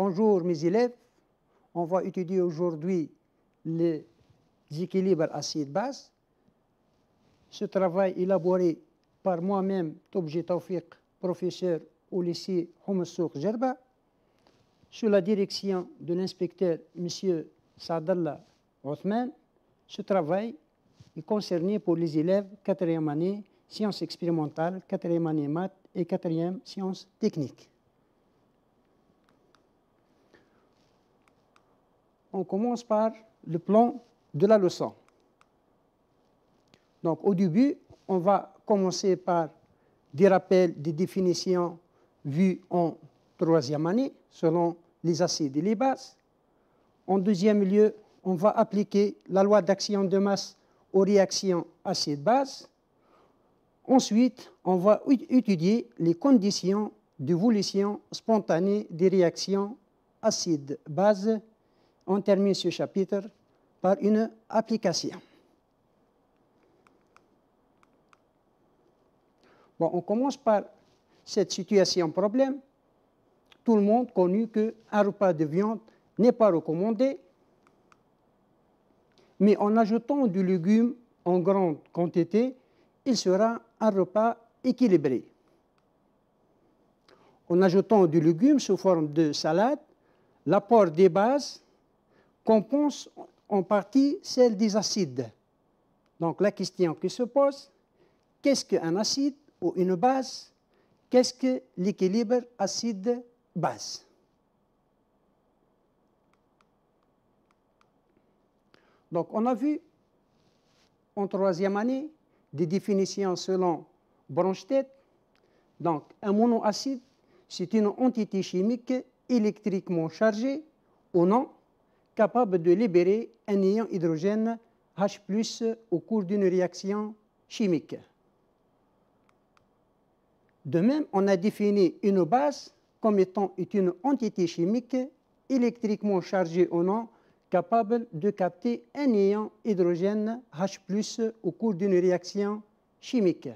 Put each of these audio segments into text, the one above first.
Bonjour mes élèves, on va étudier aujourd'hui les équilibres acide-base. Ce travail élaboré par moi-même, Tobji Tawfiq, professeur au lycée Houmessouk Djerba, sous la direction de l'inspecteur M. Saadallah Othman. Ce travail est concerné pour les élèves 4e année sciences expérimentales, 4e année maths et 4e sciences techniques. On commence par le plan de la leçon. Donc, au début, on va commencer par des rappels des définitions vues en 3e année selon les acides et les bases. En deuxième lieu, on va appliquer la loi d'action de masse aux réactions acide-base. Ensuite, on va étudier les conditions d'évolution spontanée des réactions acide-base. On termine ce chapitre par une application. Bon, on commence par cette situation problème. Tout le monde connaît qu'un repas de viande n'est pas recommandé, mais en ajoutant du légume en grande quantité, il sera un repas équilibré. En ajoutant du légume sous forme de salade, l'apport des bases compense en partie celle des acides. Donc la question qui se pose, qu'est-ce qu'un acide ou une base? Qu'est-ce que l'équilibre acide-base? Donc on a vu en 3e année des définitions selon Bronsted. Donc un monoacide, c'est une entité chimique électriquement chargée ou non, capable de libérer un ion hydrogène H+ au cours d'une réaction chimique. De même, on a défini une base comme étant une entité chimique électriquement chargée ou non, capable de capter un ion hydrogène H+ au cours d'une réaction chimique.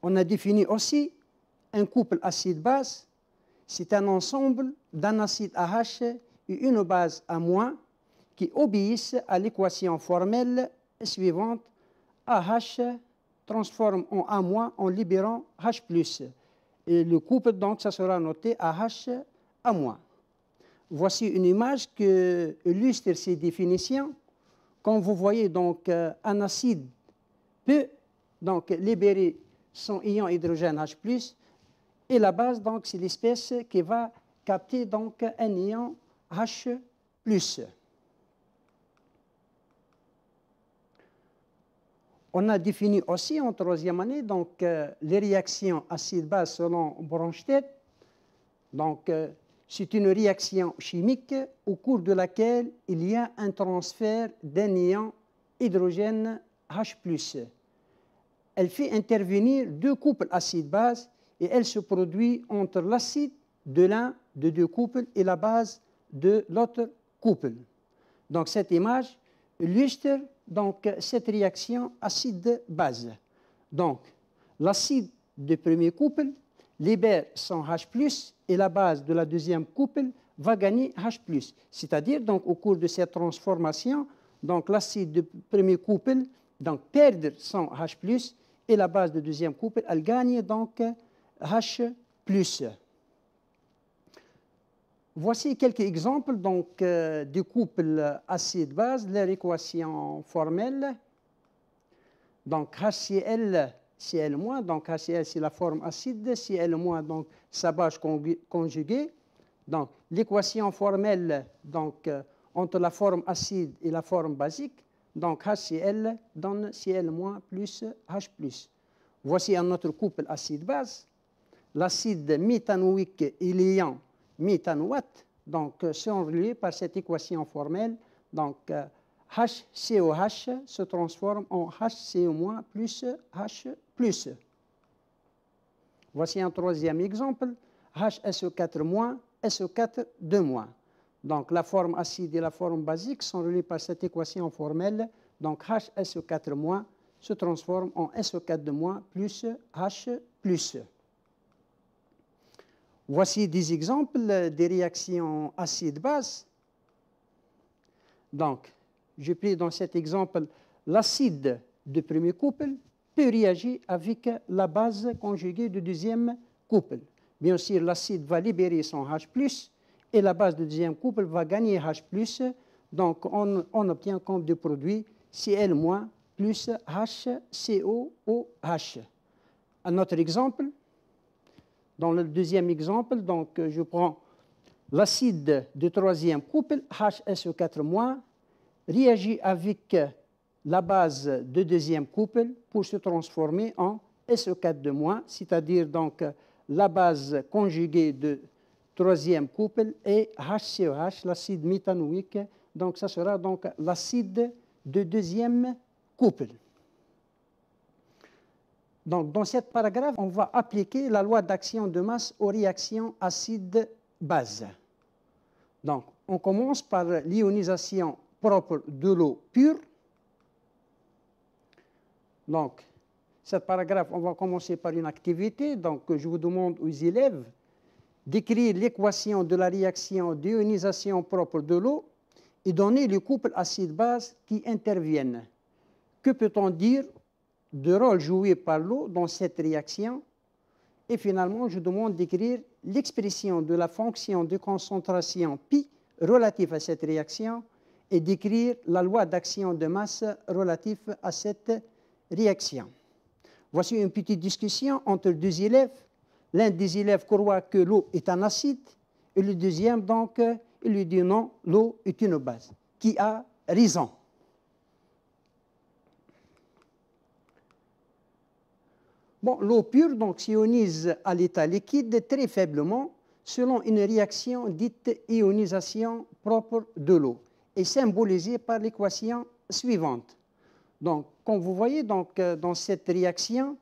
On a défini aussi un couple acide-base. C'est un ensemble d'un acide AH et une base A- qui obéissent à l'équation formelle suivante. AH transforme en A- en libérant H+. Et le couple, donc, ça sera noté AH A-. Voici une image qui illustre ces définitions. Quand vous voyez donc un acide peut donc libérer son ion hydrogène H+, et la base, donc, c'est l'espèce qui va capter donc un ion H+. On a défini aussi en 3e année donc, les réactions acide-base selon Bronsted. Donc, c'est une réaction chimique au cours de laquelle il y a un transfert d'un ion hydrogène H+. Elle fait intervenir deux couples acide-base et elle se produit entre l'acide de l'un de deux couples et la base de l'autre couple. Donc cette image illustre donc cette réaction acide-base. Donc l'acide du premier couple libère son H+ et la base de la deuxième couple va gagner H+. C'est-à-dire donc au cours de cette transformation, donc l'acide du premier couple donc perd son H+ et la base du deuxième couple elle gagne donc H+. Voici quelques exemples donc, de couples acide-base, leur équation formelle. Donc HCl, Cl-, donc HCl c'est la forme acide, Cl-, donc sa base conjuguée. Donc l'équation formelle donc, entre la forme acide et la forme basique, donc HCl donne Cl- plus H+. Voici un autre couple acide-base. L'acide méthanoïque et l'ion méthanoate donc, sont reliés par cette équation formelle. Donc, HCOH se transforme en HCO- plus H+. Voici un troisième exemple. HSO4-, SO4-. Donc, la forme acide et la forme basique sont reliées par cette équation formelle. Donc, HSO4- se transforme en SO4- plus H+. Voici des exemples des réactions acide-base. Donc, j'ai pris dans cet exemple l'acide de premier couple peut réagir avec la base conjuguée du deuxième couple. Bien sûr, l'acide va libérer son H+, et la base du deuxième couple va gagner H+. Donc, on obtient comme deux produits Cl- plus HCOOH. Un autre exemple, dans le deuxième exemple, donc, je prends l'acide du troisième couple, HSO4-, réagit avec la base du deuxième couple pour se transformer en SO4-, c'est-à-dire donc la base conjuguée du troisième couple est HCOH, l'acide méthanoïque. Donc, ça sera donc l'acide du deuxième couple. Donc, dans ce paragraphe, on va appliquer la loi d'action de masse aux réactions acide-base. Donc, on commence par l'ionisation propre de l'eau pure. Donc, ce paragraphe, on va commencer par une activité. Donc, je vous demande aux élèves d'écrire l'équation de la réaction d'ionisation propre de l'eau et donner les couples acide-base qui interviennent. Que peut-on dire du rôle joué par l'eau dans cette réaction? Et finalement, je demande d'écrire l'expression de la fonction de concentration pi relative à cette réaction et d'écrire la loi d'action de masse relative à cette réaction. Voici une petite discussion entre deux élèves. L'un des élèves croit que l'eau est un acide et le deuxième, donc, il lui dit non, l'eau est une base. Qui a raison? Bon, l'eau pure donc, s'ionise à l'état liquide très faiblement selon une réaction dite ionisation propre de l'eau et symbolisée par l'équation suivante. Donc, comme vous voyez, donc, dans cette réaction,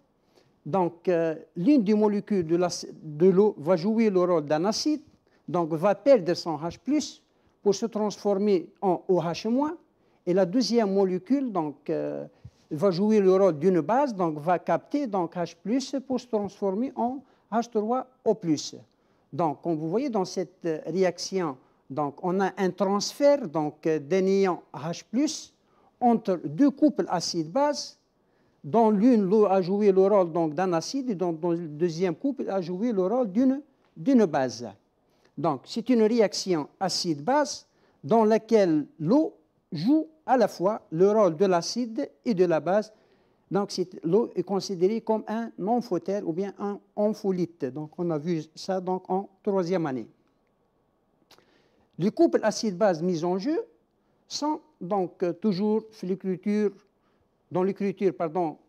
l'une des molécules de l'eau va jouer le rôle d'un acide, donc va perdre son H+, pour se transformer en OH-, et la deuxième molécule donc, va jouer le rôle d'une base, donc va capter donc, H+, pour se transformer en H3O+. Donc, comme vous voyez, dans cette réaction, donc, on a un transfert d'un ion H+, entre deux couples acide-base, dont l'une, l'eau a joué le rôle d'un acide, et dans le deuxième couple a joué le rôle d'une base. Donc, c'est une réaction acide-base dans laquelle l'eau joue à la fois le rôle de l'acide et de la base. Donc, l'eau est considérée comme un amphotère ou bien un ampholyte. Donc, on a vu ça donc, en troisième année. Les couples acide-base mis en jeu sont donc toujours dans l'écriture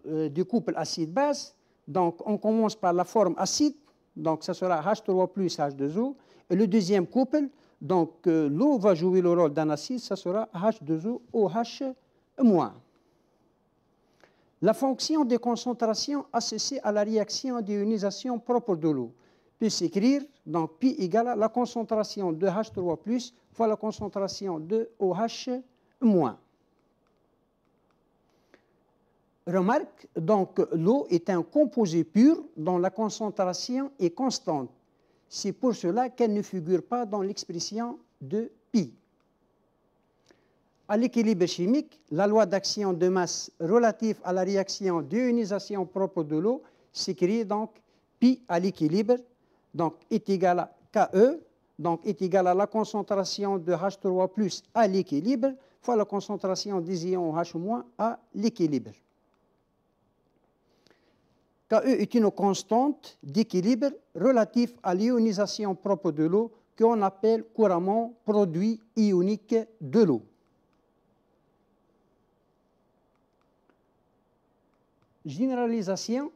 du couple acide-base. Donc, on commence par la forme acide, donc ça sera H3 plus H2O. Et le deuxième couple, donc l'eau va jouer le rôle d'un acide, ça sera H2O OH-. La fonction de concentration associée à la réaction d'ionisation propre de l'eau peut s'écrire, donc pi égale à la concentration de H3 fois la concentration de OH-. Remarque, donc l'eau est un composé pur dont la concentration est constante. C'est pour cela qu'elle ne figure pas dans l'expression de pi. À l'équilibre chimique, la loi d'action de masse relative à la réaction d'ionisation propre de l'eau s'écrit donc pi à l'équilibre, donc est égal à Ke, donc est égal à la concentration de H3 à l'équilibre, fois la concentration des ions H- à l'équilibre. Ke est une constante d'équilibre relative à l'ionisation propre de l'eau qu'on appelle couramment produit ionique de l'eau. Généralisation,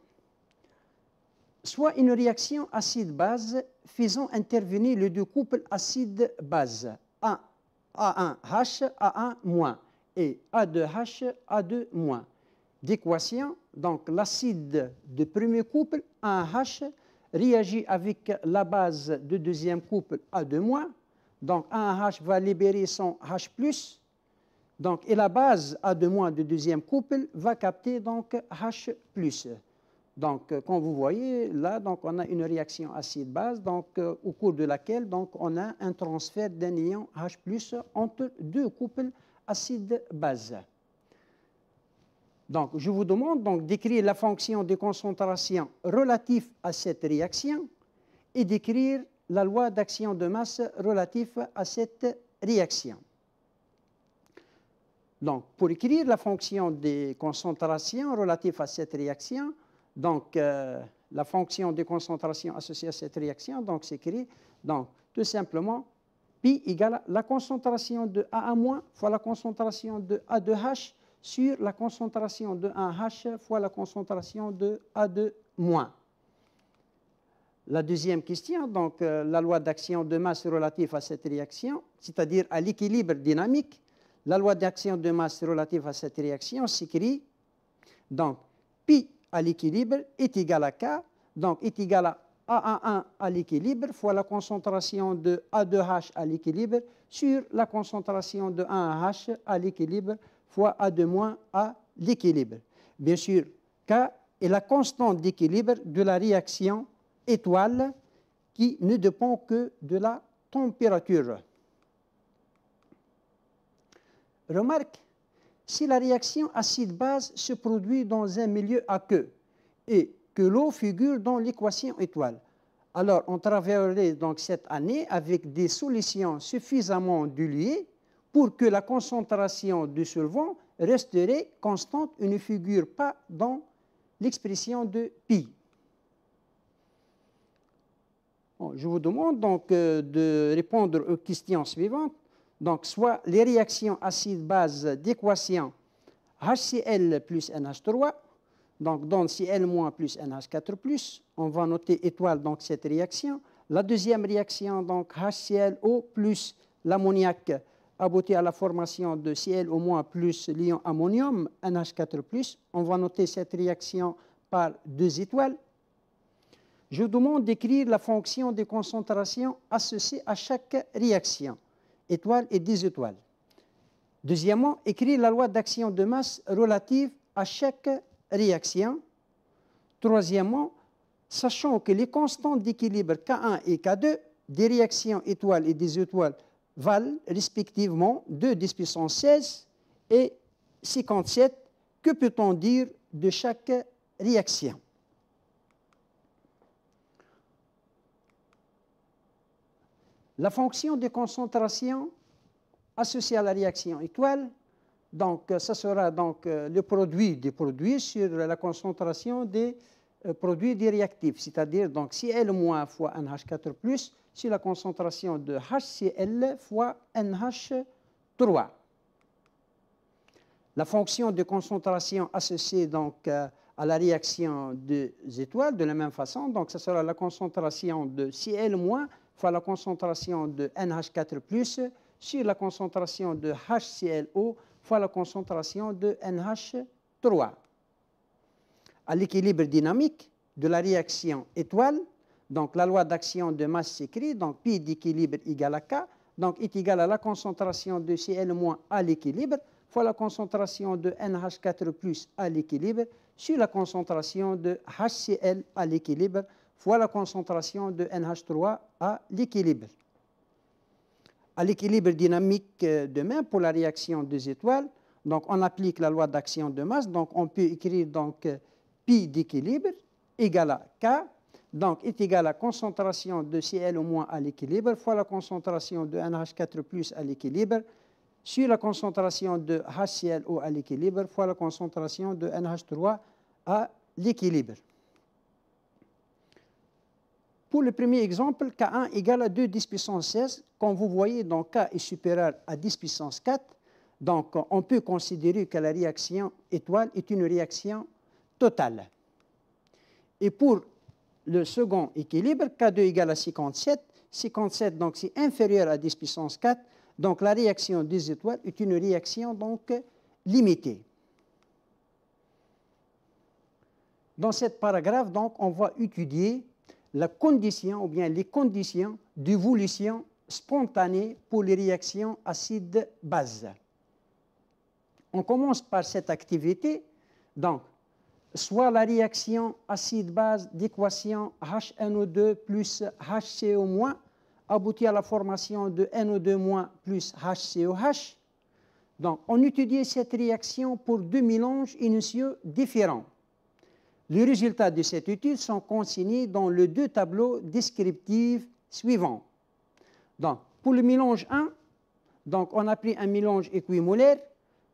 soit une réaction acide-base faisant intervenir les deux couples acide-base, A1H, A1- et A2H, A2-. D'équation, donc l'acide de premier couple, A1H, réagit avec la base du deuxième couple, A2-. Donc A1H va libérer son H+, donc, et la base A2- du deuxième couple va capter donc H+. Donc, comme vous voyez, là, donc, on a une réaction acide-base, donc, au cours de laquelle donc, on a un transfert d'un ion H+, entre deux couples acide-base. Donc, je vous demande donc d'écrire la fonction de concentration relative à cette réaction et d'écrire la loi d'action de masse relative à cette réaction. Donc, pour écrire la fonction de concentration relative à cette réaction, donc, la fonction de concentration associée à cette réaction, donc, s'écrit, donc, tout simplement, pi égale la concentration de A1- fois la concentration de A2H sur la concentration de 1H fois la concentration de A2-. La deuxième question, donc, la loi d'action de masse relative à cette réaction, c'est-à-dire à l'équilibre dynamique, la loi d'action de masse relative à cette réaction s'écrit, donc, pi à l'équilibre est égal à K, donc est égal à A1 à l'équilibre fois la concentration de A2H à l'équilibre sur la concentration de 1H à l'équilibre fois A2- à l'équilibre. Bien sûr, K est la constante d'équilibre de la réaction étoile qui ne dépend que de la température. Remarque, si la réaction acide-base se produit dans un milieu aqueux et que l'eau figure dans l'équation étoile, alors on travaillerait donc cette année avec des solutions suffisamment diluées pour que la concentration du solvant resterait constante et ne figure pas dans l'expression de pi. Bon, je vous demande donc de répondre aux questions suivantes. Donc, soit les réactions acide-base d'équation HCl plus NH3, donc donne Cl- plus NH4+. On va noter étoile donc cette réaction. La deuxième réaction, donc HClO plus l'ammoniac, aboutit à la formation de ClO- plus l'ion ammonium, NH4+. On va noter cette réaction par 2 étoiles. Je vous demande d'écrire la fonction de concentration associée à chaque réaction, étoile et 10 étoiles. Deuxièmement, écrire la loi d'action de masse relative à chaque réaction. Troisièmement, sachant que les constantes d'équilibre K1 et K2 des réactions étoiles et des étoiles valent respectivement 2 × 10⁻XVI et 57, que peut-on dire de chaque réaction? La fonction de concentration associée à la réaction étoile, donc ça sera donc le produit des produits sur la concentration des produits des réactifs, c'est-à-dire donc Cl- fois NH4+, sur la concentration de HCl fois NH3. La fonction de concentration associée donc à la réaction des étoiles de la même façon, donc ça sera la concentration de Cl- fois la concentration de NH4+, sur la concentration de HClO fois la concentration de NH3. À l'équilibre dynamique de la réaction étoile, donc la loi d'action de masse s'écrit, donc pi d'équilibre égale à K, donc est égal à la concentration de Cl- à l'équilibre fois la concentration de NH4+ à l'équilibre sur la concentration de HCl à l'équilibre fois la concentration de NH3 à l'équilibre. À l'équilibre dynamique de même pour la réaction des étoiles, donc on applique la loi d'action de masse, donc on peut écrire donc pi d'équilibre égale à K, donc est égal à la concentration de Cl- à l'équilibre fois la concentration de NH4+ à l'équilibre sur la concentration de HClO à l'équilibre fois la concentration de NH3 à l'équilibre. Pour le premier exemple, K1 égale à 2 × 10⁻XVI. Comme vous voyez, donc K est supérieur à 10⁻4. Donc, on peut considérer que la réaction étoile est une réaction totale. Et pour le second équilibre, K2 égale à 57. 57, donc, c'est inférieur à 10⁻4. Donc, la réaction des étoiles est une réaction donc limitée. Dans cette paragraphe, donc, on va étudier la condition ou bien les conditions d'évolution spontanée pour les réactions acide-base. On commence par cette activité. Donc, soit la réaction acide-base d'équation HNO2 plus HCO- aboutit à la formation de NO2- plus HCOH. Donc, on étudie cette réaction pour deux mélanges initiaux différents. Les résultats de cette étude sont consignés dans les deux tableaux descriptifs suivants. Donc, pour le mélange 1, donc, on a pris un mélange équimolaire,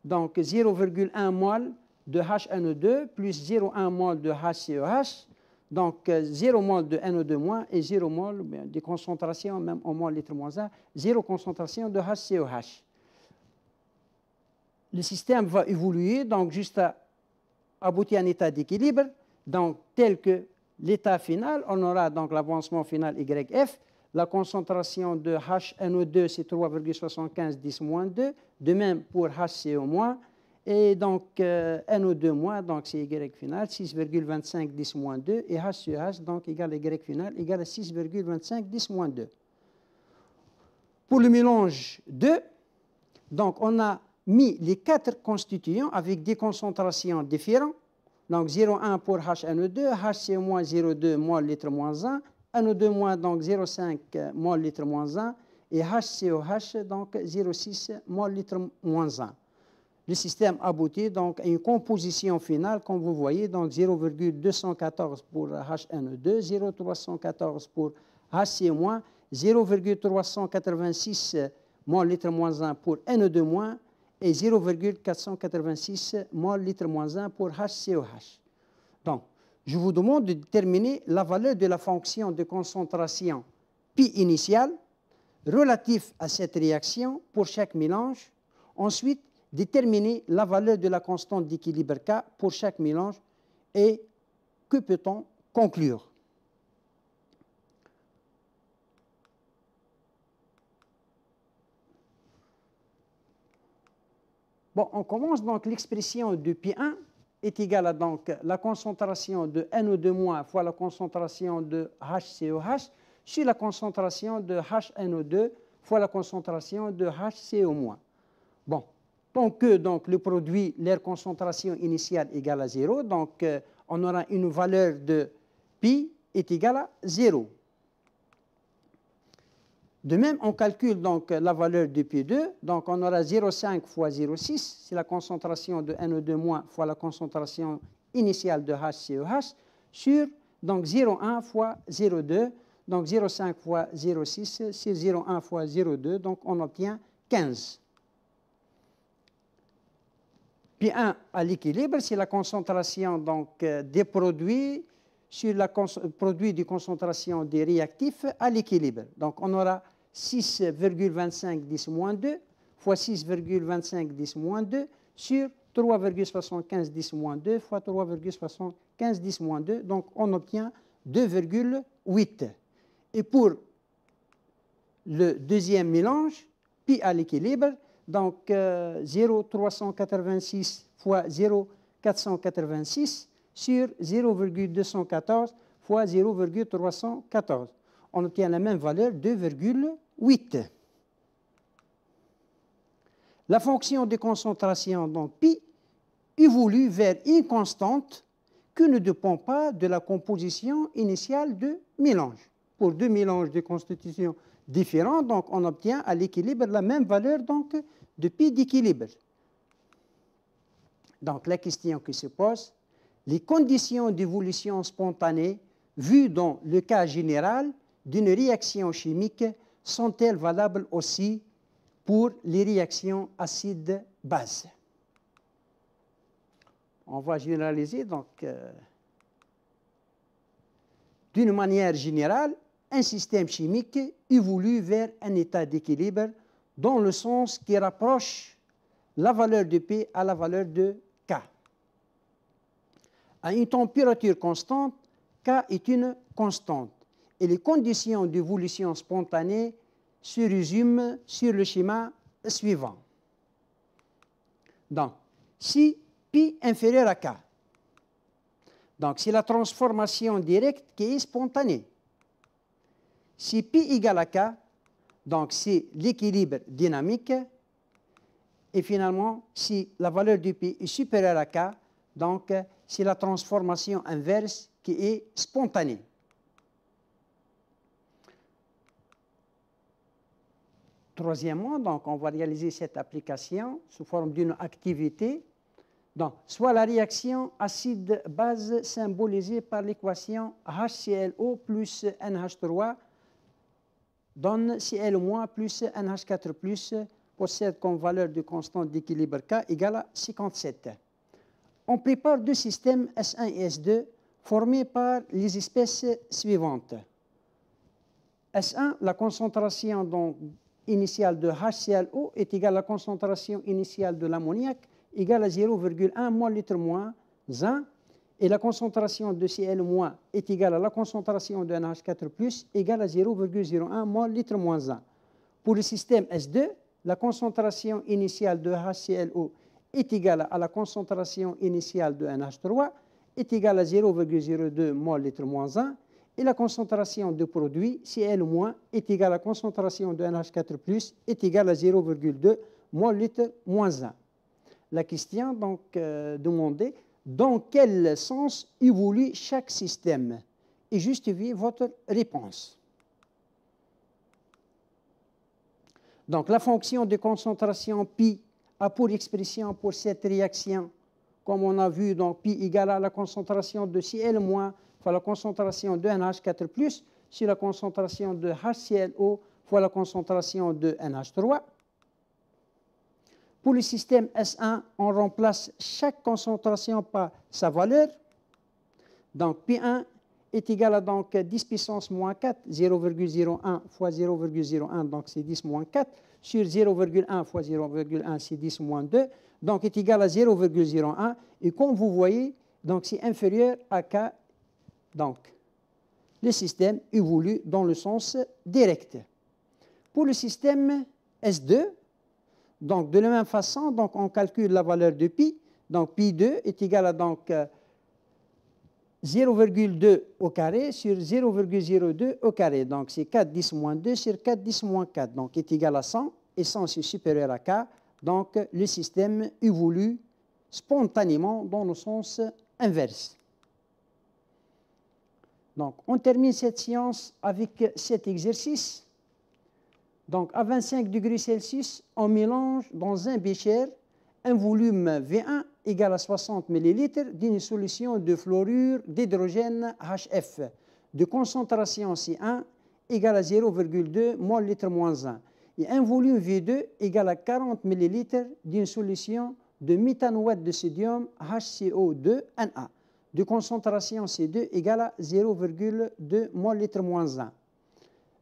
donc 0,1 mol de HNO2 plus 0,1 mol de HCOH, donc 0 mol de NO2- et 0 mol de concentration, même en mol litre moins 1, 0 concentration de HCOH. Le système va évoluer, donc jusqu'à aboutir à un état d'équilibre, donc tel que l'état final, on aura donc l'avancement final YF, la concentration de HNO2 c'est 3,75 10-2, de même pour HCO-, et donc NO2-, donc c'est Y final, 6,25 10-2, et HCOH, donc égal à Y final, égal à 6,25 10-2. Pour le mélange 2, donc on a mis les quatre constituants avec des concentrations différentes. Donc 0,1 pour HNO2, HCO- 0,2 mol litre moins 1, NO2- donc 0,5 mol litre moins 1 et HCOH donc 0,6 mol litre moins 1. Le système aboutit donc à une composition finale, comme vous voyez, donc 0,214 pour HNO2, 0,314 pour HCO-, 0,386 mol litre moins 1 pour NO2- et 0,486 mol litre moins 1 pour HCOH. Donc, je vous demande de déterminer la valeur de la fonction de concentration pi initiale relative à cette réaction pour chaque mélange. Ensuite, déterminer la valeur de la constante d'équilibre K pour chaque mélange. Et que peut-on conclure? Bon, on commence donc l'expression de Pi1 est égale à donc la concentration de NO2- fois la concentration de HCOH sur la concentration de HNO2 fois la concentration de HCO-. Bon, tant que donc, le produit, leur concentration initiale égale à 0, donc on aura une valeur de pi est égale à 0. De même, on calcule donc la valeur de P2, donc on aura 0,5 fois 0,6, c'est la concentration de NO2- fois la concentration initiale de HCOH, sur donc 0,1 fois 0,2, donc 0,5 fois 0,6, c'est 0,1 fois 0,2, donc on obtient 15. P1 à l'équilibre, c'est la concentration donc, des produits sur le produit de concentration des réactifs à l'équilibre. Donc on aura 6,25 10-2 fois 6,25 10-2 sur 3,75 10-2 fois 3,75 10-2. Donc on obtient 2,8. Et pour le deuxième mélange, pi à l'équilibre, donc 0,386 fois 0,486 sur 0,214 fois 0,314. On obtient la même valeur, 2,8. La fonction de concentration, donc pi, évolue vers une constante qui ne dépend pas de la composition initiale de mélange. Pour deux mélanges de constitution différents, donc on obtient à l'équilibre la même valeur donc, de pi d'équilibre. Donc la question qui se pose, les conditions d'évolution spontanée vues dans le cas général d'une réaction chimique sont-elles valables aussi pour les réactions acide-base? On va généraliser donc d'une manière générale, un système chimique évolue vers un état d'équilibre dans le sens qui rapproche la valeur de P à la valeur de K. À une température constante, K est une constante et les conditions d'évolution spontanée se résument sur le schéma suivant. Donc, si Pi inférieur à K, donc c'est la transformation directe qui est spontanée. Si Pi égale à K, donc c'est l'équilibre dynamique. Et finalement, si la valeur de Pi est supérieure à K, Donc, c'est la transformation inverse qui est spontanée. Troisièmement, donc, on va réaliser cette application sous forme d'une activité. Donc, soit la réaction acide-base symbolisée par l'équation HClO plus NH3 donne Cl- plus NH4+, possède comme valeur de constante d'équilibre K égale à 57. On prépare deux systèmes S1 et S2 formés par les espèces suivantes. S1, la concentration donc, initiale de HClO est égale à la concentration initiale de l'ammoniac égale à 0,1 mol litre moins 1, et la concentration de Cl- est égale à la concentration de NH4+, égale à 0,01 mol litre moins 1. Pour le système S2, la concentration initiale de HClO est égale à la concentration initiale de NH3, est égale à 0,02 mol litre moins 1, et la concentration de produit Cl- est égale à la concentration de NH4+, est égale à 0,2 mol litre moins 1. La question donc demandée, dans quel sens évolue chaque système? Et justifiez votre réponse. Donc la fonction de concentration pi a pour expression pour cette réaction, comme on a vu, donc pi égale à la concentration de Cl- fois la concentration de NH4+, sur la concentration de HClO fois la concentration de NH3. Pour le système S1, on remplace chaque concentration par sa valeur. Donc, P1 est égal à donc 10 puissance moins 4, 0,01 fois 0,01, donc c'est 10 moins 4, sur 0,1 fois 0,1, c'est 10 moins 2, donc est égal à 0,01. Et comme vous voyez, donc c'est inférieur à K. Donc, le système évolue dans le sens direct. Pour le système S2, donc, de la même façon, donc, on calcule la valeur de pi. Donc, pi2 est égal à 0,2 au carré sur 0,02 au carré. Donc, c'est 4 10 moins 2 sur 4 10 moins 4. Donc, est égal à 100. Et 100, c'est supérieur à K. Donc, le système évolue spontanément dans le sens inverse. Donc, on termine cette séance avec cet exercice. Donc, à 25 degrés Celsius, on mélange dans un bécher un volume V1 égal à 60 ml d'une solution de fluorure d'hydrogène HF de concentration C1 égale à 0,2 mol litre moins 1 et un volume V2 égal à 40 ml d'une solution de méthanoate de sodium HCO2Na de concentration C2 égale à 0,2 mol litre moins 1.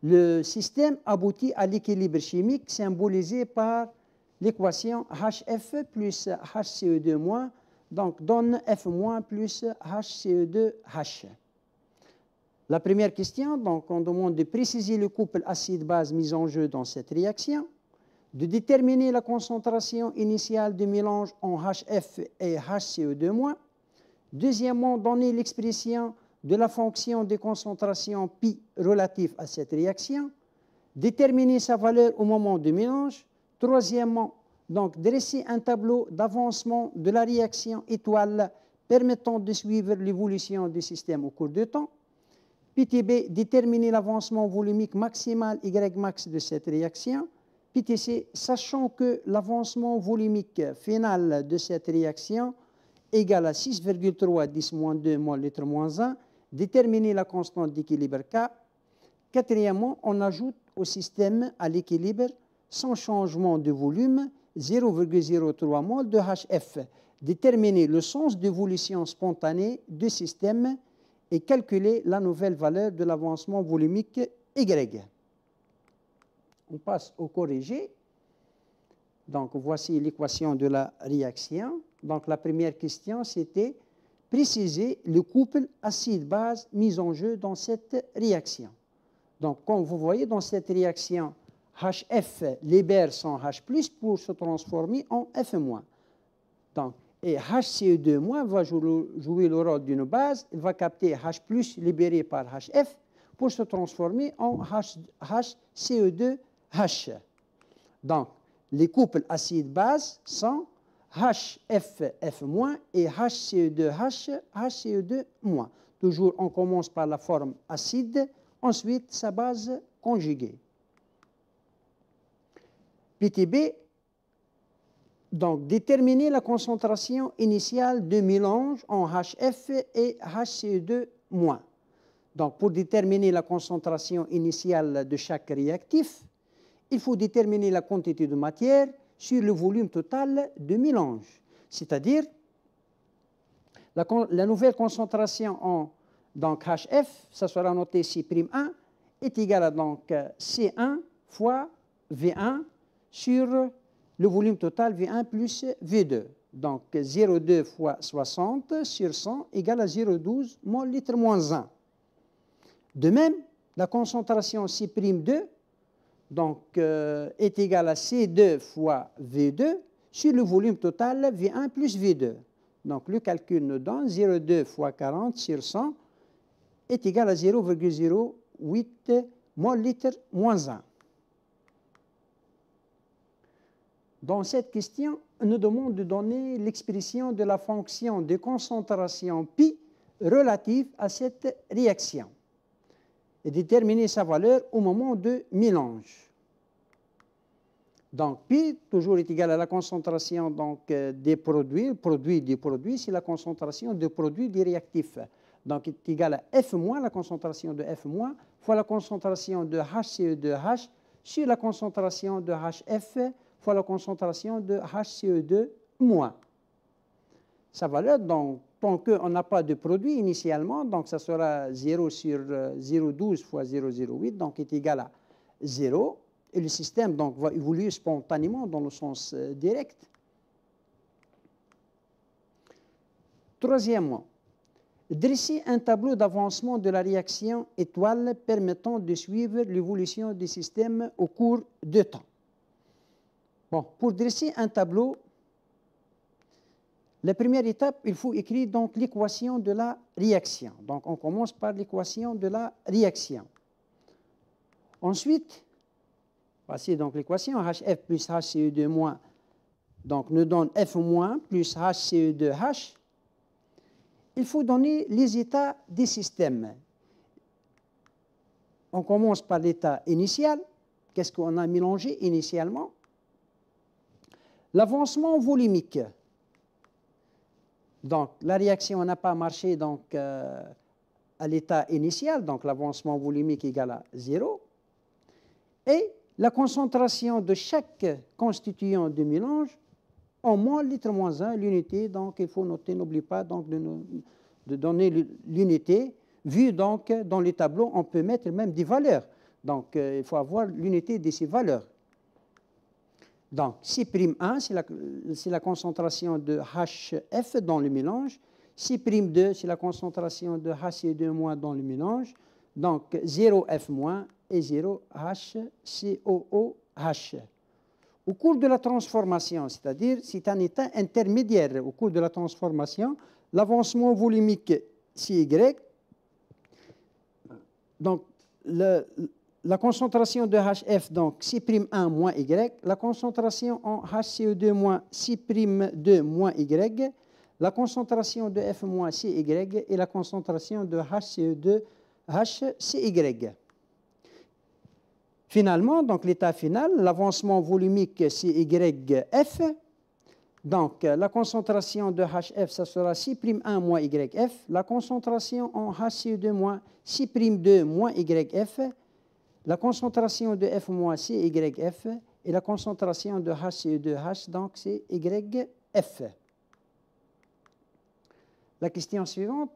Le système aboutit à l'équilibre chimique symbolisé par l'équation HF plus HCO2-, donc donne F- plus HCO2H. La première question, donc on demande de préciser le couple acide-base mis en jeu dans cette réaction, de déterminer la concentration initiale du mélange en HF et HCO2-. Deuxièmement, donner l'expression de la fonction de concentration pi relative à cette réaction, déterminer sa valeur au moment du mélange. Troisièmement, donc dresser un tableau d'avancement de la réaction étoile permettant de suivre l'évolution du système au cours du temps. PTB, déterminer l'avancement volumique maximal Y max de cette réaction. PTC, sachant que l'avancement volumique final de cette réaction égale à 6,3 10 moins 2 mol litre moins 1, déterminer la constante d'équilibre K. Quatrièmement, on ajoute au système à l'équilibre sans changement de volume 0,03 mol de HF, déterminer le sens d'évolution spontanée du système et calculer la nouvelle valeur de l'avancement volumique Y. On passe au corrigé. Donc, voici l'équation de la réaction. Donc, la première question, c'était préciser le couple acide-base mis en jeu dans cette réaction. Donc, comme vous voyez, dans cette réaction, HF libère son H+, pour se transformer en F-. Donc, et HCO2- va jouer le rôle d'une base, il va capter H+, libéré par HF, pour se transformer en HCO2H. Donc, les couples acide-base sont HFF- et HCE2H, HCE2-. Toujours, on commence par la forme acide, ensuite sa base conjuguée. Petit b, donc déterminer la concentration initiale de mélange en HF et HCE2-. Donc, pour déterminer la concentration initiale de chaque réactif, il faut déterminer la quantité de matière sur le volume total de mélange. C'est-à-dire, la nouvelle concentration en donc, HF, ça sera noté C'1, est égale à donc, C1 fois V1 sur le volume total V1 plus V2. Donc, 0,2 fois 60 sur 100 égale à 0,12 mol litre moins 1. De même, la concentration C'2 donc, est égale à C2 fois V2 sur le volume total V1 plus V2. Donc, le calcul nous donne 0,2 fois 40 sur 100 est égal à 0,08 mol litre moins 1. Dans cette question, on nous demande de donner l'expression de la fonction de concentration pi relative à cette réaction et déterminer sa valeur au moment de mélange. Donc, pi, toujours est égal à la concentration donc, des produits. Produit des produits, c'est la concentration de produits des réactifs. Donc, est égal à F-, la concentration de F-, fois la concentration de HCE2H sur la concentration de HF fois la concentration de HCE2-. Sa valeur, donc, tant qu'on n'a pas de produit initialement, donc ça sera 0 sur 0,12 fois 0,08, donc est égal à 0. Et le système donc, va évoluer spontanément dans le sens direct. Troisièmement, dresser un tableau d'avancement de la réaction étoile permettant de suivre l'évolution du système au cours de temps. Bon, pour dresser un tableau, la première étape, il faut écrire donc l'équation de la réaction. Donc, on commence par l'équation de la réaction. Ensuite, voici donc l'équation HF plus HCE2- donc nous donne F- plus HCE2H. Il faut donner les états des systèmes. On commence par l'état initial. Qu'est-ce qu'on a mélangé initialement? L'avancement volumique. Donc, la réaction n'a pas marché donc, à l'état initial, donc l'avancement volumique égal à 0. Et la concentration de chaque constituant de mélange en mol litre moins 1, l'unité, donc il faut noter, n'oublie pas donc, de donner l'unité. Vu donc dans les tableaux, on peut mettre même des valeurs. Donc, il faut avoir l'unité de ces valeurs. Donc, C'1, c'est la concentration de HF dans le mélange. C'2, c'est la concentration de HCE2- dans le mélange. Donc, 0F- et 0 HCOOH. Au cours de la transformation, c'est-à-dire c'est un état intermédiaire. Au cours de la transformation, l'avancement volumique CY, donc la concentration de HF, donc C'1- Y, la concentration en HCE2- C'2- Y, la concentration de F- CY et la concentration de HCE2H CY. Finalement, donc l'état final, l'avancement volumique CYF, donc la concentration de HF, ça sera C'1- YF, la concentration en HCE2- C'2- YF, la concentration de F- CYF et la concentration de HCE2H, donc c'est YF. La question suivante,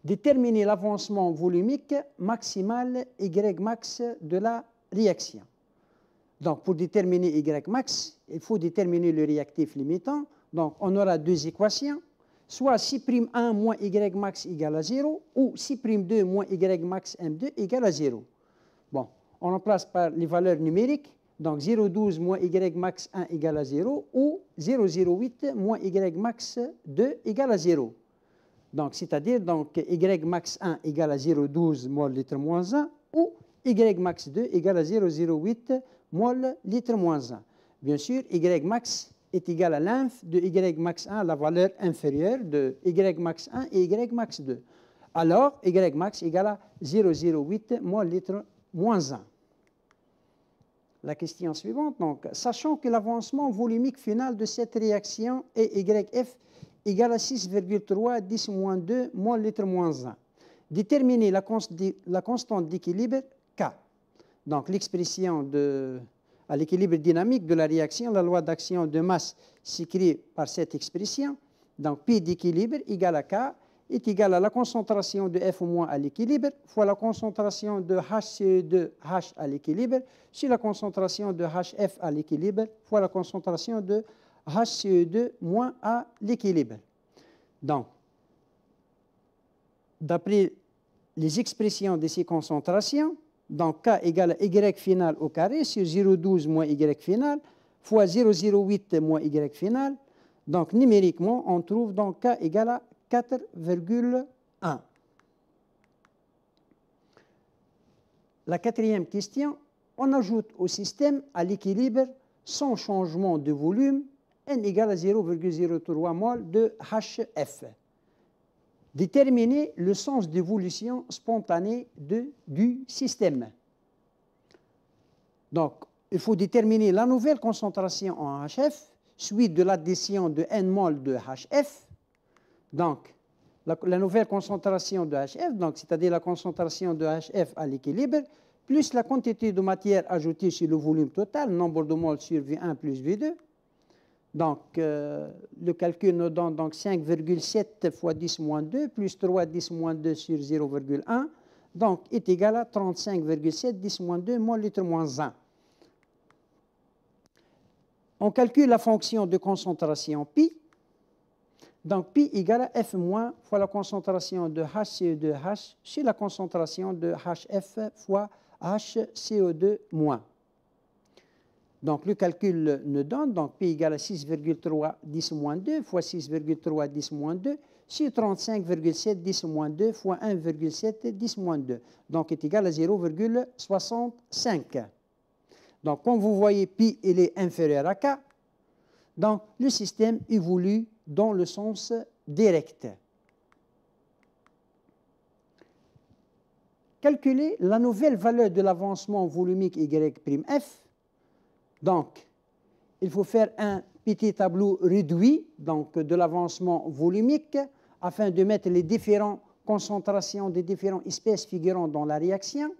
déterminer l'avancement volumique maximal Ymax de la réaction. Donc, pour déterminer Ymax, il faut déterminer le réactif limitant. Donc, on aura deux équations, soit C'1- Ymax égale à 0 ou C'2- Ymax M2 égale à 0. Bon, on remplace par les valeurs numériques. Donc, 0,12 Ymax 1 égale à 0 ou 0,08 Ymax 2 égale à 0. Donc, c'est-à-dire donc Ymax 1 égale à 0,12 mol litre moins 1 ou Ymax 2 égale à 0,08 mol litre moins 1. Bien sûr, Ymax est égal à l'inf de y max 1, la valeur inférieure de y max 1 et y max 2. Alors, y max égale à 0,08 mol litre moins 1. La question suivante, donc, sachant que l'avancement volumique final de cette réaction est YF égale à 6,3 10-2 mol litre moins 1. Déterminer la constante d'équilibre K. Donc, l'expression à l'équilibre dynamique de la réaction, la loi d'action de masse s'écrit par cette expression. Donc, P d'équilibre égale à K est égal à la concentration de F- à l'équilibre fois la concentration de HCE2H à l'équilibre sur la concentration de HF à l'équilibre fois la concentration de HCE2- à l'équilibre. Donc, d'après les expressions de ces concentrations, donc K égale à Y final au carré sur 0,12 moins Y final fois 0,08 moins Y final. Donc, numériquement, on trouve donc K égale à 4,1. La quatrième question, on ajoute au système à l'équilibre sans changement de volume N égale à 0,03 mol de HF. Déterminer le sens d'évolution spontanée du système. Donc, il faut déterminer la nouvelle concentration en HF, suite de l'addition de N mol de HF. Donc, la nouvelle concentration de HF, c'est-à-dire la concentration de HF à l'équilibre, plus la quantité de matière ajoutée sur le volume total, nombre de moles sur V1 plus V2. Donc, le calcul nous donne 5,7 fois 10-2 plus 3 10-2 sur 0,1, donc est égal à 35,7 10-2 mol litre moins 1. On calcule la fonction de concentration pi. Donc, pi égale à F- fois la concentration de HCO2H sur la concentration de HF fois HCO2-. Donc, le calcul nous donne, donc, pi égale à 6,3 10-2 fois 6,3 10-2 sur 35,7 10-2 fois 1,7 10-2. Donc, est égal à 0,65. Donc, comme vous voyez, pi il est inférieur à K. Donc, le système évolue dans le sens direct. Calculer la nouvelle valeur de l'avancement volumique Y'F. Donc, il faut faire un petit tableau réduit donc, de l'avancement volumique afin de mettre les différentes concentrations des différentes espèces figurant dans la réaction.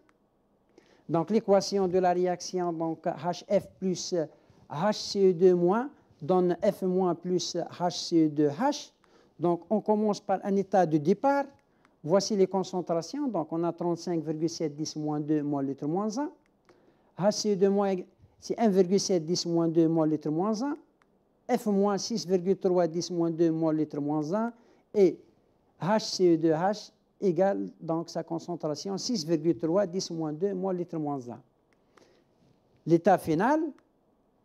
Donc, l'équation de la réaction, donc HF plus HCE2- donne F- plus HCE2H. Donc, on commence par un état de départ. Voici les concentrations. Donc, on a 35,7 10-2 mol litre moins 1. HCE2- c'est 1,7 10-2 mol litre moins 1. F- 6,3 10-2 mol litre moins 1. Et HCE2H égale donc sa concentration 6,3 10-2 mol litre moins 1. L'état final,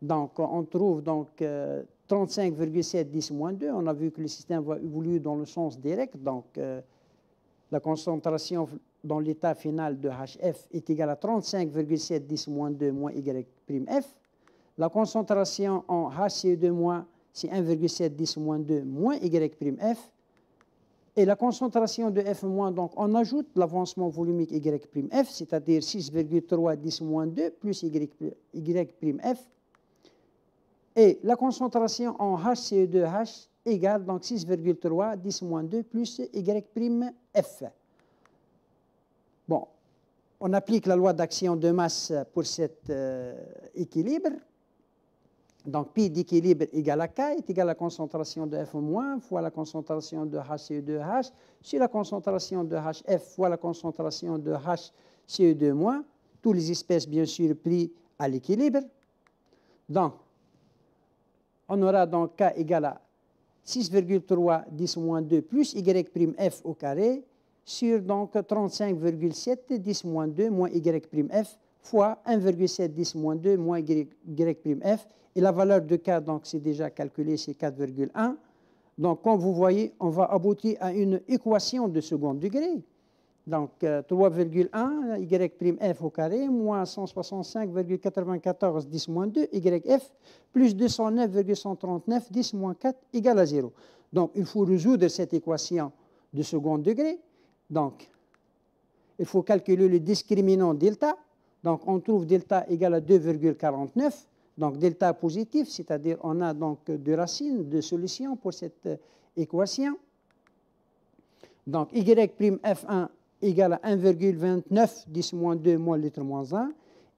donc on trouve donc 35,7 10-2. On a vu que le système va évoluer dans le sens direct. Donc la concentration dans l'état final de HF est égale à 35,7 10-2 moins Y'F. La concentration en HCE2- c'est 1,7 10-2 moins Y'F. Et la concentration de F-, donc on ajoute l'avancement volumique Y'F, c'est-à-dire 6,3 10-2 plus Y'F. Et la concentration en HCE2H égale donc 6,3 10-2 plus Y'F. Bon, on applique la loi d'action de masse pour cet équilibre. Donc, pi d'équilibre égale à K est égal à la concentration de F- fois la concentration de HCE2H sur la concentration de HF fois la concentration de HCE2-, toutes les espèces bien sûr pris à l'équilibre. Donc, on aura donc K égale à 6,3 10-2 plus Y'F au carré sur donc 35,7 10-2 moins Y'F fois 1,7 10-2 moins Y'F. Et la valeur de K, donc c'est déjà calculé, c'est 4,1. Donc, comme vous voyez, on va aboutir à une équation de second degré Donc 3,1 y'f au carré moins 165,94 10 moins 2 yf plus 209,139 10 moins 4 égale à 0. Donc il faut résoudre cette équation de second degré. Donc il faut calculer le discriminant delta. Donc on trouve delta égal à 2,49. Donc delta positif, c'est-à-dire on a donc deux racines, deux solutions pour cette équation. Donc y'F1 égale à 1,29 10 moins 2 moins litre moins 1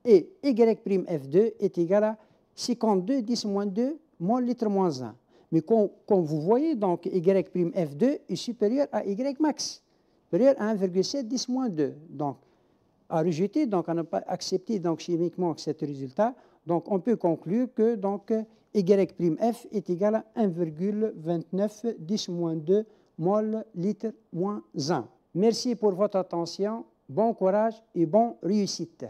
et y'F2 est égal à 52 10 moins 2 moins litre moins 1. Mais comme vous voyez, donc y'F2 est supérieur à Y max, supérieur à 1,7 10 moins 2. Donc à rejeter, donc à ne pas accepter donc, chimiquement cet résultat, donc on peut conclure que donc Y'F est égal à 1,29 10 moins 2 mol litre moins 1. Merci pour votre attention, bon courage et bonne réussite.